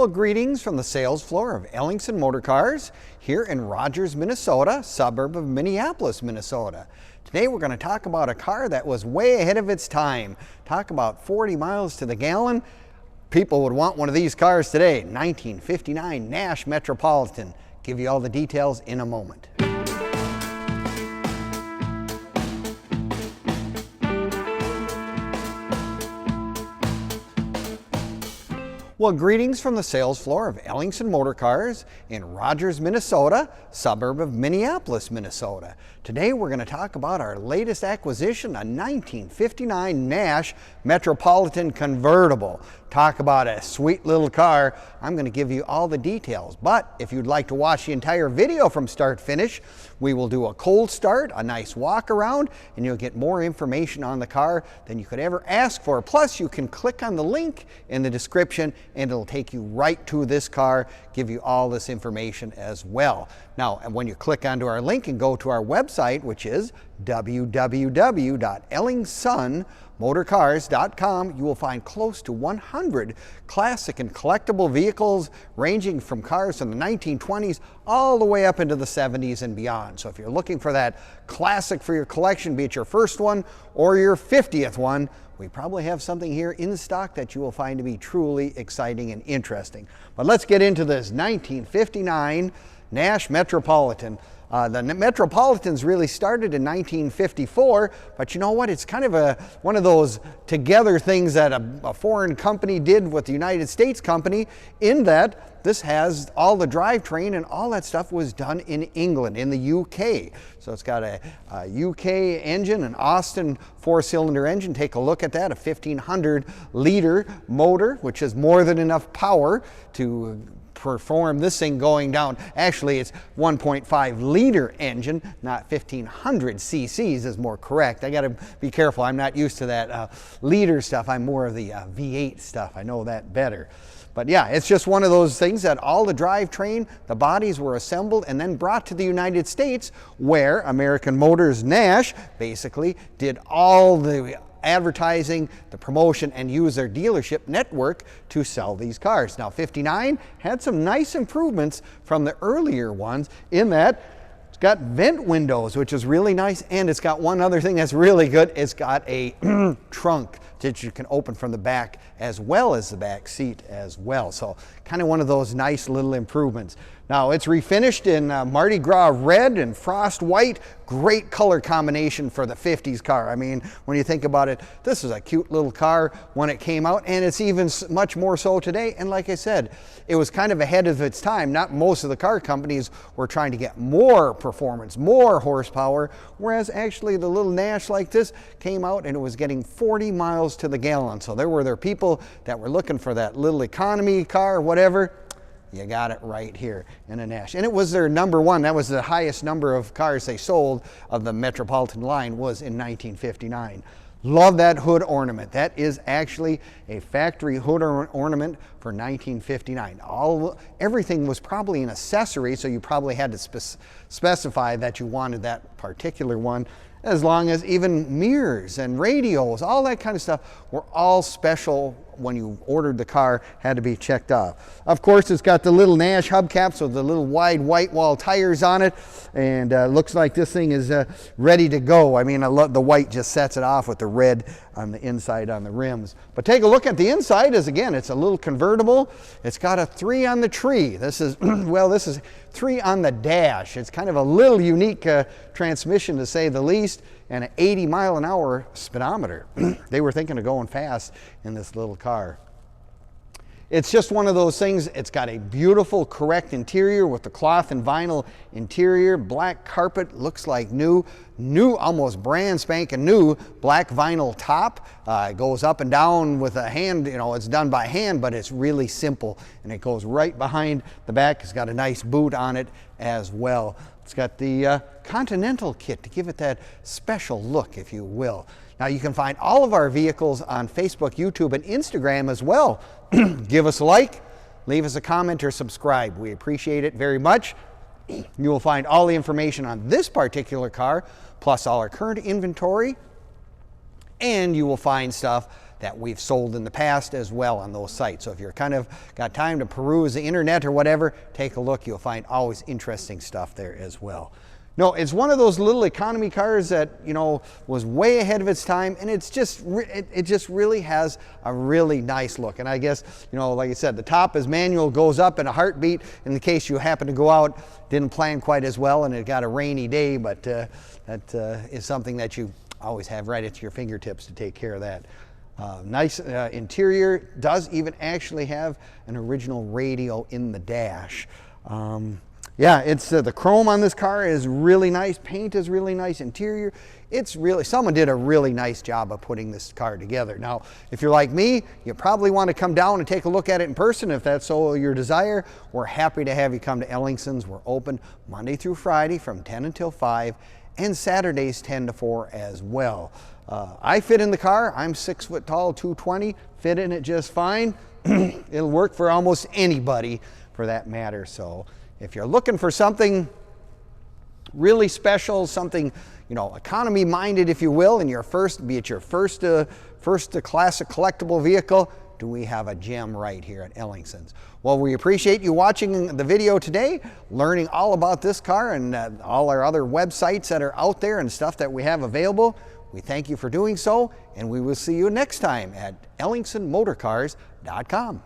Well, greetings from the sales floor of Ellingson Motorcars here in Rogers, Minnesota, suburb of Minneapolis, Minnesota. Today we're going to talk about a car that was way ahead of its time. Talk about 40 miles to the gallon. People would want one of these cars today. 1959 Nash Metropolitan. Give you all the details in a moment. Well, greetings from the sales floor of Ellingson Motorcars in Rogers, Minnesota, suburb of Minneapolis, Minnesota. Today we're going to talk about our latest acquisition, a 1959 Nash Metropolitan Convertible. Talk about a sweet little car. I'm going to give you all the details, but if you'd like to watch the entire video from start to finish, we will do a cold start, a nice walk around, and you'll get more information on the car than you could ever ask for. Plus, you can click on the link in the description and it'll take you right to this car, give you all this information as well. Now, when you click onto our link and go to our website, which is www.ellingsonmotorcars.com, you will find close to 100 classic and collectible vehicles ranging from cars from the 1920s all the way up into the 70s and beyond. So if you're looking for that classic for your collection, be it your first one or your 50th one, we probably have something here in stock that you will find to be truly exciting and interesting. But let's get into this 1959 Nash Metropolitan. The Metropolitans really started in 1954, but you know what? It's kind of one of those together things that a foreign company did with the United States company, in that this has all the drivetrain and all that stuff was done in England, in the UK. So it's got a UK engine, an Austin 4-cylinder engine. Take a look at that, a 1500 liter motor, which is more than enough power to perform this thing going down. Actually, it's 1.5 liter engine, not 1500 cc's is more correct. I got to be careful. I'm not used to that liter stuff. I'm more of the V8 stuff. I know that better. But yeah, it's just one of those things that all the drivetrain, the bodies were assembled and then brought to the United States, where American Motors Nash basically did all the advertising, the promotion, and use their dealership network to sell these cars. Now, 59 had some nice improvements from the earlier ones, in that it's got vent windows, which is really nice, and it's got one other thing that's really good. It's got a trunk that you can open from the back, as well as the back seat as well. So kind of one of those nice little improvements. Now, it's refinished in Mardi Gras Red and Frost White. Great color combination for the 50s car. I mean, when you think about it, this is a cute little car when it came out, and it's even much more so today. And like I said, it was kind of ahead of its time. Not most of the car companies were trying to get more performance, more horsepower, whereas actually the little Nash like this came out and it was getting 40 miles to the gallon. So there were people that were looking for that little economy car, whatever. You got it right here in a Nash. And it was their number one. That was the highest number of cars they sold of the Metropolitan line, was in 1959. Love that hood ornament. That is actually a factory hood ornament for 1959. Everything was probably an accessory, so you probably had to specify that you wanted that particular one, as long as even mirrors and radios, all that kind of stuff were all special when you ordered the car, had to be checked off. Of course, it's got the little Nash hubcaps with the little wide white wall tires on it, and looks like this thing is ready to go. I mean, the white just sets it off with the red on the inside on the rims. But take a look at the inside. Again, it's a little convertible. It's got a 3 on the tree. This is, well, this is 3 on the dash. It's kind of a little unique transmission, to say the least, and an 80-mile-an-hour speedometer. They were thinking of going fast in this little car. It's just one of those things. It's got a beautiful, correct interior with the cloth and vinyl interior. Black carpet, looks like new, almost brand spanking new black vinyl top. It goes up and down with a hand, you know, it's done by hand, but it's really simple. And it goes right behind the back. It's got a nice boot on it as well. It's got the Continental kit to give it that special look, if you will. Now, you can find all of our vehicles on Facebook, YouTube, and Instagram as well. Give us a like, leave us a comment, or subscribe. We appreciate it very much. You will find all the information on this particular car, plus all our current inventory, and you will find stuff that we've sold in the past as well on those sites. So if you're kind of got time to peruse the internet or whatever, take a look. You'll find always interesting stuff there as well. No, it's one of those little economy cars that, you know, was way ahead of its time, and it just really has a really nice look. And I guess, you know, like I said, the top is manual, goes up in a heartbeat in the case you happen to go out, didn't plan quite as well, and it got a rainy day, but that is something that you always have right at your fingertips to take care of that. Nice interior, does even actually have an original radio in the dash. Yeah, it's the chrome on this car is really nice. Paint is really nice. Interior, it's really, someone did a really nice job of putting this car together. Now, if you're like me, you probably want to come down and take a look at it in person if that's so your desire. We're happy to have you come to Ellingson's. We're open Monday through Friday from 10 until 5 and Saturdays 10 to 4 as well. I fit in the car. I'm 6 foot tall, 220, fit in it just fine. It'll work for almost anybody for that matter. So if you're looking for something really special, something, you know, economy minded, if you will, and your first, be it your first classic collectible vehicle, do we have a gem right here at Ellingson's. Well, we appreciate you watching the video today, learning all about this car and all our other websites that are out there and stuff that we have available. We thank you for doing so, and we will see you next time at ellingsonmotorcars.com.